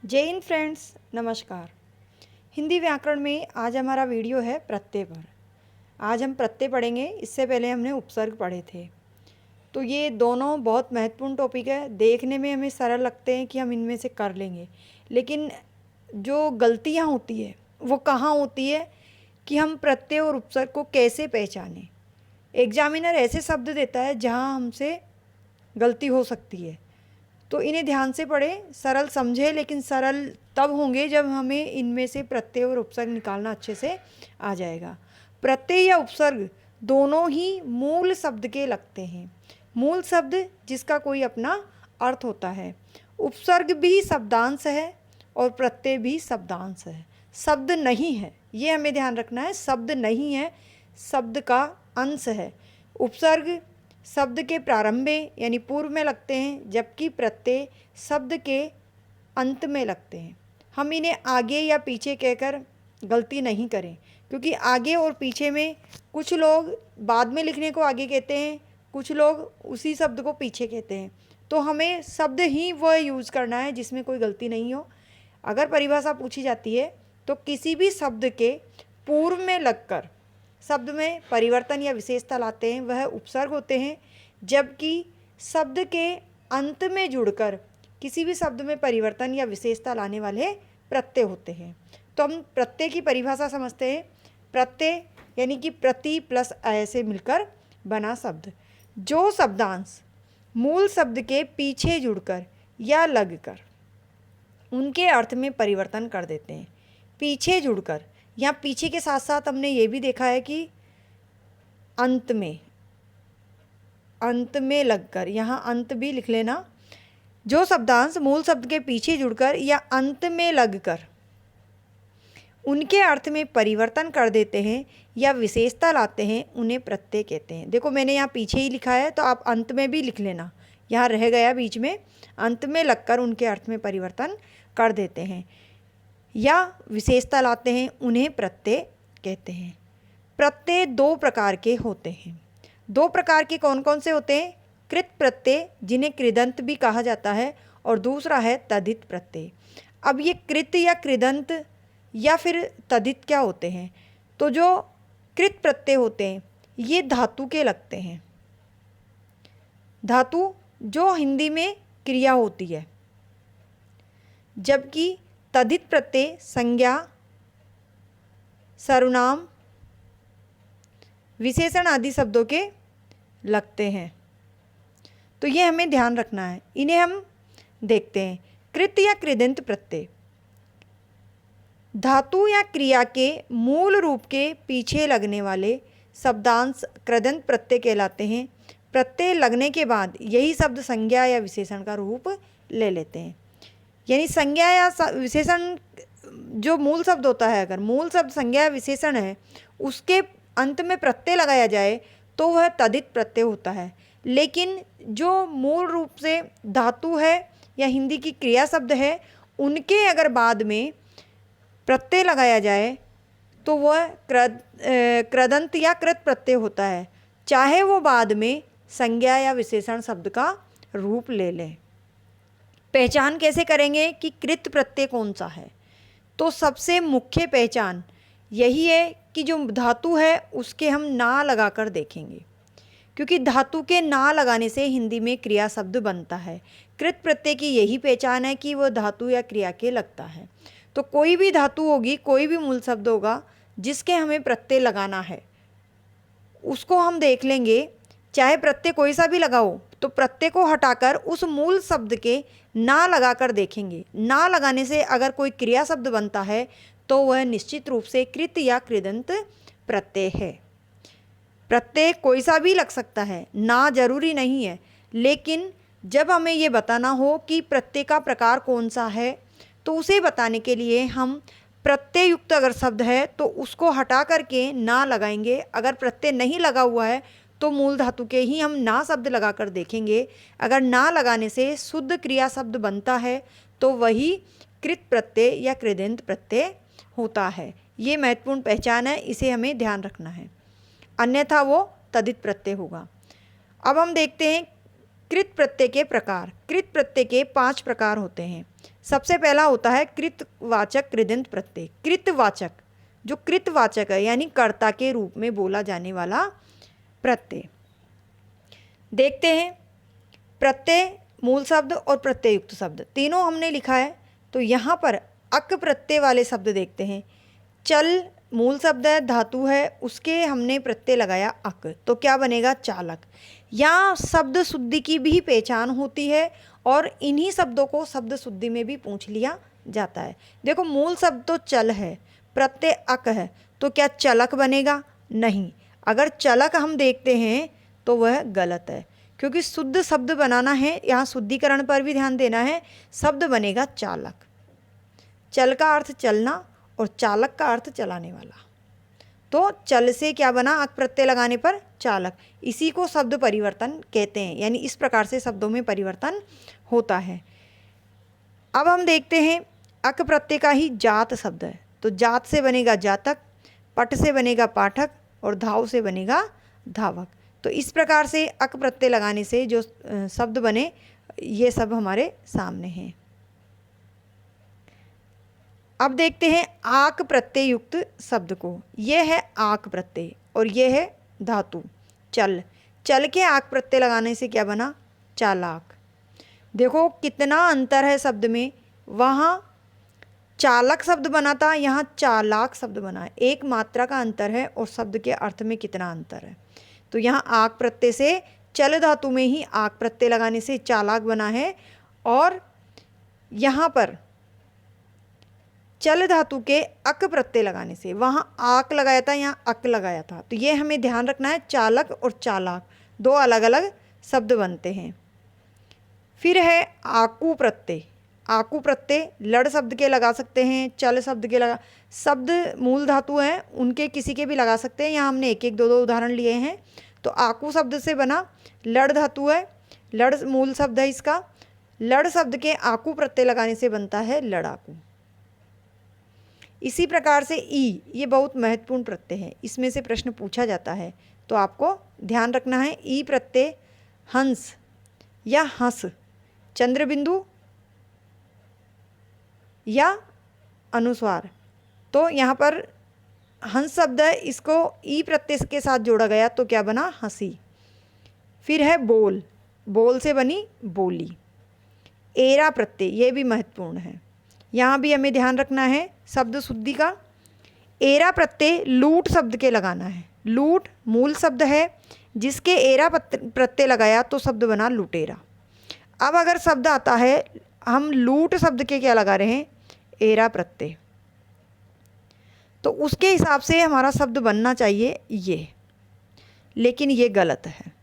जय हिंद फ्रेंड्स, नमस्कार। हिंदी व्याकरण में आज हमारा वीडियो है प्रत्यय पर। आज हम प्रत्यय पढ़ेंगे। इससे पहले हमने उपसर्ग पढ़े थे। तो ये दोनों बहुत महत्वपूर्ण टॉपिक है। देखने में हमें सरल लगते हैं कि हम इनमें से कर लेंगे, लेकिन जो गलतियाँ होती है वो कहाँ होती है कि हम प्रत्यय और उपसर्ग को कैसे पहचानें। एग्जामिनर ऐसे शब्द देता है जहाँ हमसे गलती हो सकती है, तो इन्हें ध्यान से पढ़ें, सरल समझें। लेकिन सरल तब होंगे जब हमें इनमें से प्रत्यय और उपसर्ग निकालना अच्छे से आ जाएगा। प्रत्यय या उपसर्ग दोनों ही मूल शब्द के लगते हैं। मूल शब्द जिसका कोई अपना अर्थ होता है। उपसर्ग भी शब्दांश है और प्रत्यय भी शब्दांश है, शब्द नहीं है। ये हमें ध्यान रखना है, शब्द नहीं है, शब्द का अंश है। उपसर्ग शब्द के प्रारंभ में यानी पूर्व में लगते हैं, जबकि प्रत्यय शब्द के अंत में लगते हैं। हम इन्हें आगे या पीछे कहकर गलती नहीं करें, क्योंकि आगे और पीछे में कुछ लोग बाद में लिखने को आगे कहते हैं, कुछ लोग उसी शब्द को पीछे कहते हैं। तो हमें शब्द ही वह यूज़ करना है जिसमें कोई गलती नहीं हो। अगर परिभाषा पूछी जाती है तो किसी भी शब्द के पूर्व में लगकर शब्द में परिवर्तन या विशेषता लाते हैं वह उपसर्ग होते हैं, जबकि शब्द के अंत में जुड़कर किसी भी शब्द में परिवर्तन या विशेषता लाने वाले प्रत्यय होते हैं। तो हम प्रत्यय की परिभाषा समझते हैं। प्रत्यय यानी कि प्रति प्लस अय से मिलकर बना शब्द। जो शब्दांश मूल शब्द के पीछे जुड़कर या लगकर उनके अर्थ में परिवर्तन कर देते हैं। पीछे जुड़कर, यहाँ पीछे के साथ साथ हमने ये भी देखा है कि अंत में लगकर, यहाँ अंत भी लिख लेना। जो शब्दांश मूल शब्द के पीछे जुड़कर या अंत में लगकर उनके अर्थ में परिवर्तन कर देते हैं या विशेषता लाते हैं उन्हें प्रत्यय कहते हैं। देखो मैंने यहाँ पीछे ही लिखा है, तो आप अंत में भी लिख लेना, यहाँ रह गया बीच में। अंत में लगकर उनके अर्थ में परिवर्तन कर देते हैं या विशेषता लाते हैं उन्हें प्रत्यय कहते हैं। प्रत्यय दो प्रकार के होते हैं। दो प्रकार के कौन कौन से होते हैं? कृत प्रत्यय, जिन्हें कृदंत भी कहा जाता है, और दूसरा है तद्धित प्रत्यय। अब ये कृत या कृदंत या फिर तद्धित क्या होते हैं? तो जो कृत प्रत्यय होते हैं ये धातु के लगते हैं। धातु जो हिंदी में क्रिया होती है, जबकि तद्धित प्रत्यय संज्ञा, सर्वनाम, विशेषण आदि शब्दों के लगते हैं। तो ये हमें ध्यान रखना है। इन्हें हम देखते हैं। कृत या कृदंत प्रत्यय धातु या क्रिया के मूल रूप के पीछे लगने वाले शब्दांश कृदंत प्रत्यय कहलाते हैं। प्रत्यय लगने के बाद यही शब्द संज्ञा या विशेषण का रूप ले लेते हैं। यानी संज्ञा या विशेषण जो मूल शब्द होता है, अगर मूल शब्द संज्ञा या विशेषण है उसके अंत में प्रत्यय लगाया जाए तो वह तद्धित प्रत्यय होता है। लेकिन जो मूल रूप से धातु है या हिंदी की क्रिया शब्द है उनके अगर बाद में प्रत्यय लगाया जाए तो वह कृदंत या कृत प्रत्यय होता है, चाहे वो बाद में संज्ञा या विशेषण शब्द का रूप ले लें। पहचान कैसे करेंगे कि कृत प्रत्यय कौन सा है? तो सबसे मुख्य पहचान यही है कि जो धातु है उसके हम ना लगाकर देखेंगे, क्योंकि धातु के ना लगाने से हिंदी में क्रिया शब्द बनता है। कृत प्रत्यय की यही पहचान है कि वह धातु या क्रिया के लगता है। तो कोई भी धातु होगी, कोई भी मूल शब्द होगा जिसके हमें प्रत्यय लगाना है, उसको हम देख लेंगे। चाहे प्रत्यय कोई सा भी लगाओ, तो प्रत्यय को हटाकर उस मूल शब्द के ना लगाकर देखेंगे। ना लगाने से अगर कोई क्रिया शब्द बनता है तो वह निश्चित रूप से कृत या कृदंत प्रत्यय है। प्रत्यय कोई सा भी लग सकता है, ना जरूरी नहीं है। लेकिन जब हमें ये बताना हो कि प्रत्यय का प्रकार कौन सा है, तो उसे बताने के लिए हम प्रत्यय युक्त अगर शब्द है तो उसको हटा करके ना लगाएंगे। अगर प्रत्यय नहीं लगा हुआ है तो मूल धातु के ही हम ना शब्द लगाकर देखेंगे। अगर ना लगाने से शुद्ध क्रिया शब्द बनता है तो वही कृत प्रत्यय या कृदंत प्रत्यय होता है। ये महत्वपूर्ण पहचान है, इसे हमें ध्यान रखना है, अन्यथा वो तद्धित प्रत्यय होगा। अब हम देखते हैं कृत प्रत्यय के प्रकार। कृत प्रत्यय के 5 प्रकार होते हैं। सबसे पहला होता है कृतवाचक कृदंत प्रत्यय। कृतवाचक, जो कृतवाचक है यानी कर्ता के रूप में बोला जाने वाला प्रत्यय। देखते हैं प्रत्यय, मूल शब्द और प्रत्ययुक्त शब्द तीनों हमने लिखा है। तो यहाँ पर अक प्रत्यय वाले शब्द देखते हैं। चल मूल शब्द है, धातु है, उसके हमने प्रत्यय लगाया अक, तो क्या बनेगा? चालक। यहाँ शब्द शुद्धि की भी पहचान होती है और इन्हीं शब्दों को शब्द शुद्धि में भी पूछ लिया जाता है। देखो मूल शब्द तो चल है, प्रत्यय अक है, तो क्या चलक बनेगा? नहीं। अगर चलक हम देखते हैं तो वह गलत है, क्योंकि शुद्ध शब्द बनाना है, यहाँ शुद्धिकरण पर भी ध्यान देना है। शब्द बनेगा चालक। चल का अर्थ चलना और चालक का अर्थ चलाने वाला। तो चल से क्या बना? अक प्रत्यय लगाने पर चालक। इसी को शब्द परिवर्तन कहते हैं, यानी इस प्रकार से शब्दों में परिवर्तन होता है। अब हम देखते हैं अक प्रत्यय का ही जात शब्द है। तो जात से बनेगा जातक, पट से बनेगा पाठक और धाव से बनेगा धावक। तो इस प्रकार से अक प्रत्यय लगाने से जो शब्द बने, ये सब हमारे सामने हैं। अब देखते हैं आक प्रत्यय युक्त शब्द को। यह है आक प्रत्यय और यह है धातु चल। चल के आक प्रत्यय लगाने से क्या बना? चालाक। देखो कितना अंतर है शब्द में। वहाँ चालक शब्द बना था, यहाँ चालाक शब्द बना है। एक मात्रा का अंतर है और शब्द के अर्थ में कितना अंतर है। तो यहाँ आक प्रत्यय से चल धातु में ही आक प्रत्यय लगाने से चालाक बना है, और यहाँ पर चल धातु के अक प्रत्यय लगाने से, वहाँ आक लगाया था, यहाँ अक लगाया था। तो ये हमें ध्यान रखना है, चालक और चालाक दो अलग अलग शब्द बनते हैं। फिर है आकू प्रत्यय। आकू प्रत्यय लड़ शब्द के लगा सकते हैं, चल शब्द के लगा, शब्द मूल धातु हैं उनके किसी के भी लगा सकते हैं। यहाँ हमने एक एक दो दो उदाहरण लिए हैं। तो आकू शब्द से बना, लड़ धातु है, लड़ मूल शब्द है इसका। लड़ शब्द के आकू प्रत्यय लगाने से बनता है लड़ाकू। इसी प्रकार से ई, ये बहुत महत्वपूर्ण प्रत्यय है, इसमें से प्रश्न पूछा जाता है, तो आपको ध्यान रखना है। ई प्रत्यय हंस या हंस, चंद्रबिंदु या अनुस्वार। तो यहाँ पर हंस शब्द है, इसको ई प्रत्यय के साथ जोड़ा गया तो क्या बना? हंसी। फिर है बोल, बोल से बनी बोली। एरा प्रत्यय, ये भी महत्वपूर्ण है, यहाँ भी हमें ध्यान रखना है शब्द शुद्धि का। एरा प्रत्यय लूट शब्द के लगाना है। लूट मूल शब्द है, जिसके एरा प्रत्यय लगाया तो शब्द बना लुटेरा। अब अगर शब्द आता है, हम लूट शब्द के क्या लगा रहे हैं? एरा प्रत्यय, तो उसके हिसाब से हमारा शब्द बनना चाहिए ये, लेकिन ये गलत है।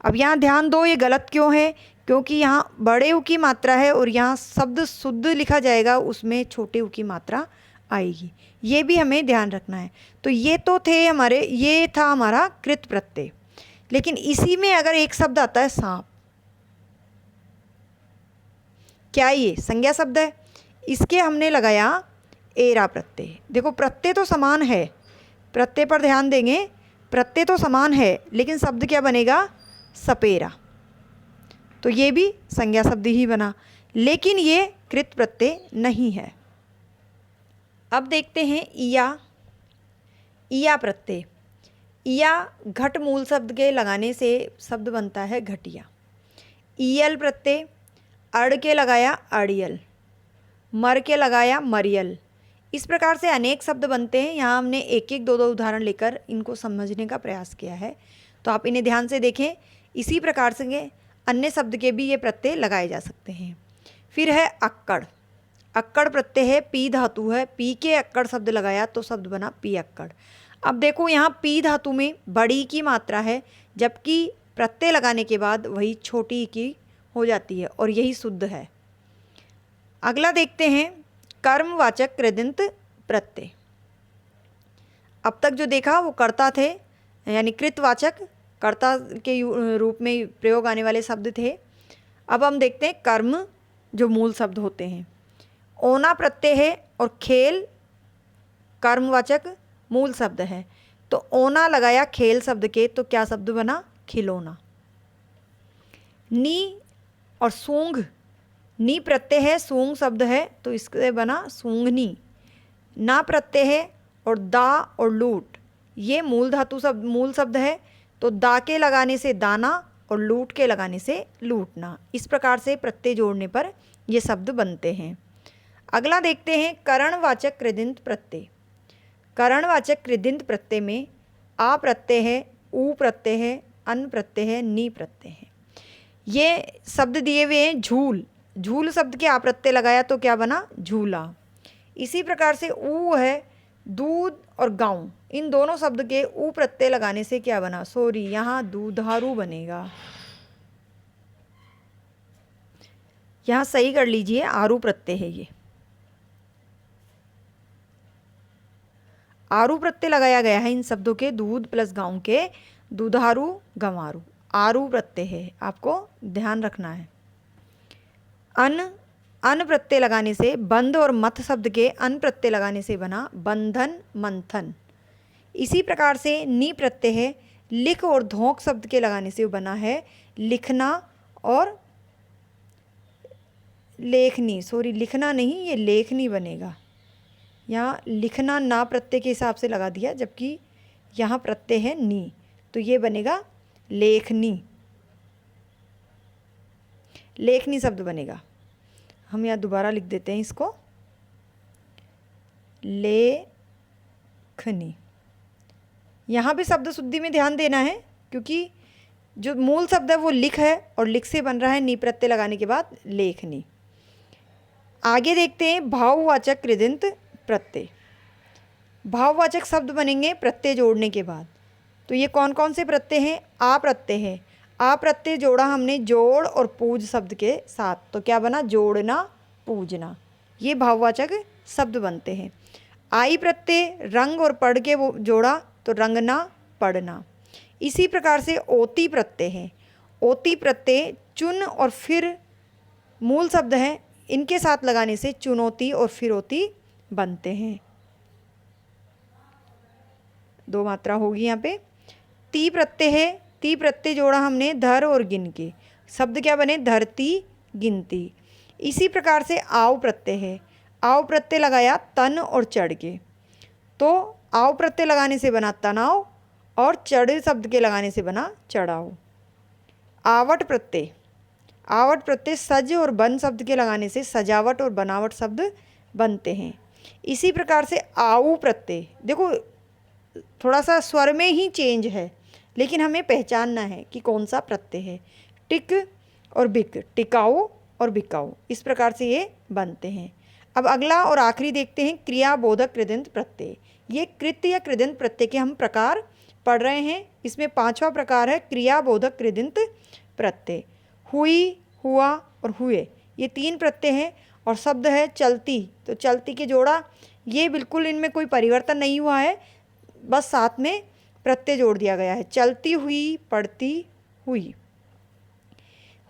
अब यहाँ ध्यान दो, ये गलत क्यों है? क्योंकि यहाँ बड़े उ की मात्रा है और यहाँ शब्द शुद्ध लिखा जाएगा, उसमें छोटे उ की मात्रा आएगी, ये भी हमें ध्यान रखना है। तो ये तो थे हमारे, ये था हमारा कृत प्रत्यय। लेकिन इसी में अगर एक शब्द आता है सांप, क्या ये संज्ञा शब्द है? इसके हमने लगाया एरा प्रत्यय। देखो प्रत्यय तो समान है, प्रत्यय पर ध्यान देंगे, प्रत्यय तो समान है, लेकिन शब्द क्या बनेगा? सपेरा। तो ये भी संज्ञा शब्द ही बना, लेकिन ये कृत प्रत्यय नहीं है। अब देखते हैं इया। इया प्रत्यय। इया घट मूल शब्द के लगाने से शब्द बनता है घटिया। ईयल प्रत्यय, अड़ के लगाया अड़ियल, मर के लगाया मरियल। इस प्रकार से अनेक शब्द बनते हैं। यहाँ हमने एक एक दो दो उदाहरण लेकर इनको समझने का प्रयास किया है, तो आप इन्हें ध्यान से देखें। इसी प्रकार से अन्य शब्द के भी ये प्रत्यय लगाए जा सकते हैं। फिर है अक्कड़। अक्कड़ प्रत्यय है, पी धातु है, पी के अक्कड़ शब्द लगाया तो शब्द बना पी अक्कड़। अब देखो यहाँ पी धातु में बड़ी की मात्रा है, जबकि प्रत्यय लगाने के बाद वही छोटी की हो जाती है और यही शुद्ध है। अगला देखते हैं कर्मवाचक कृदंत प्रत्यय। अब तक जो देखा वो कर्ता थे, यानी कृतवाचक कर्ता के रूप में प्रयोग आने वाले शब्द थे। अब हम देखते हैं कर्म, जो मूल शब्द होते हैं। ओना प्रत्यय है और खेल कर्मवाचक मूल शब्द है, तो ओना लगाया खेल शब्द के तो क्या शब्द बना? खिलौना। नी और सूंघ नी प्रत्यय है, सूंग शब्द है, तो इससे बना सूंघनी। ना प्रत्यय है और दा और लूट, ये मूल धातु शब्द, मूल शब्द है, तो दा के लगाने से दाना और लूट के लगाने से लूटना। इस प्रकार से प्रत्यय जोड़ने पर ये शब्द बनते हैं। अगला देखते हैं करणवाचक कृदंत प्रत्यय। करणवाचक कृदंत प्रत्यय में आ प्रत्यय है, ऊ प्रत्यय है, अन प्रत्यय है, नी प्रत्यय है। ये शब्द दिए हुए हैं झूल, झूल शब्द के आ प्रत्यय लगाया तो क्या बना, झूला। इसी प्रकार से ऊ है, दूध और गाँव, इन दोनों शब्द के ऊ प्रत्यय लगाने से क्या बना, सॉरी यहाँ दूधारू बनेगा, यहाँ सही कर लीजिए, आरू प्रत्यय है ये। आरू प्रत्यय लगाया गया है इन शब्दों के, दूध प्लस गाँव के, दूधारू गंवारू, आरू प्रत्यय है, आपको ध्यान रखना है। अन प्रत्यय लगाने से, बंध और मथ शब्द के अन प्रत्यय लगाने से बना बंधन मंथन। इसी प्रकार से नी प्रत्यय है, लिख और धोंक शब्द के लगाने से बना है लिखना और लेखनी, सॉरी लिखना नहीं, ये लेखनी बनेगा। यहाँ लिखना ना प्रत्यय के हिसाब से लगा दिया, जबकि यहाँ प्रत्यय है नी, तो ये बनेगा लेखनी, लेखनी शब्द बनेगा। हम यहाँ दोबारा लिख देते हैं इसको, लेखनी। यहाँ भी शब्द शुद्धि में ध्यान देना है, क्योंकि जो मूल शब्द है वो लिख है और लिख से बन रहा है नी प्रत्यय लगाने के बाद लेखनी। आगे देखते हैं भाववाचक कृदंत प्रत्यय। भाववाचक शब्द बनेंगे प्रत्यय जोड़ने के बाद। तो ये कौन कौन से प्रत्यय हैं, आ प्रत्यय है, आ प्रत्यय जोड़ा हमने जोड़ और पूज शब्द के साथ, तो क्या बना, जोड़ना पूजना, ये भाववाचक शब्द बनते हैं। आई प्रत्यय रंग और पढ़ के वो जोड़ा, तो रंगना पढ़ना। इसी प्रकार से ओती प्रत्यय है, ओती प्रत्यय चुन और फिर मूल शब्द है, इनके साथ लगाने से चुनौती और फिरौती बनते हैं। दो मात्रा होगी यहाँ पे। ती प्रत्यय है, ती प्रत्यय जोड़ा हमने धर और गिन के, शब्द क्या बने, धरती गिनती। इसी प्रकार से आव प्रत्यय है, आव प्रत्यय लगाया तन और चढ़ के, तो आव प्रत्यय लगाने से बना तनाव और चढ़ शब्द के लगाने से बना चढ़ाव। आवट प्रत्यय, आवट प्रत्यय सज और बन शब्द के लगाने से सजावट और बनावट शब्द बनते हैं। इसी प्रकार से आऊ प्रत्यय, देखो थोड़ा सा स्वर में ही चेंज है, लेकिन हमें पहचानना है कि कौन सा प्रत्यय है। टिक और बिक, टिकाऊ और बिकाऊ, इस प्रकार से ये बनते हैं। अब अगला और आखिरी देखते हैं क्रियाबोधक कृदंत प्रत्यय। ये कृत्य या कृदंत प्रत्यय के हम प्रकार पढ़ रहे हैं। इसमें पांचवा प्रकार है क्रियाबोधक कृदंत प्रत्यय। हुई, हुआ और हुए, ये तीन प्रत्यय हैं और शब्द है चलती, तो चलती के जोड़ा, ये बिल्कुल इनमें कोई परिवर्तन नहीं हुआ है, बस साथ में प्रत्यय जोड़ दिया गया है। चलती हुई, पढ़ती हुई।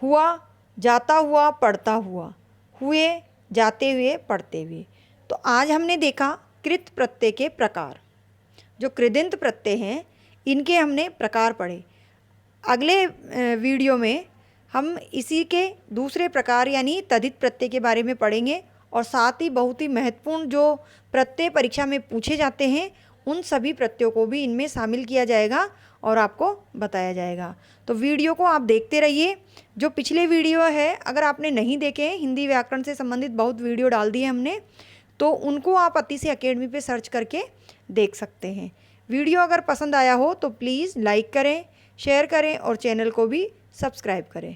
हुआ, जाता हुआ, पढ़ता हुआ। हुए, जाते हुए, पढ़ते हुए। तो आज हमने देखा कृत प्रत्यय के प्रकार, जो कृदंत प्रत्यय हैं इनके हमने प्रकार पढ़े। अगले वीडियो में हम इसी के दूसरे प्रकार यानी तद्धित प्रत्यय के बारे में पढ़ेंगे, और साथ ही बहुत ही महत्वपूर्ण जो प्रत्यय परीक्षा में पूछे जाते हैं उन सभी प्रत्ययों को भी इनमें शामिल किया जाएगा और आपको बताया जाएगा। तो वीडियो को आप देखते रहिए। जो पिछले वीडियो है अगर आपने नहीं देखे हैं, हिंदी व्याकरण से संबंधित बहुत वीडियो डाल दिए हमने, तो उनको आप अतिशय अकेडमी पे सर्च करके देख सकते हैं। वीडियो अगर पसंद आया हो तो प्लीज़ लाइक करें, शेयर करें और चैनल को भी सब्सक्राइब करें।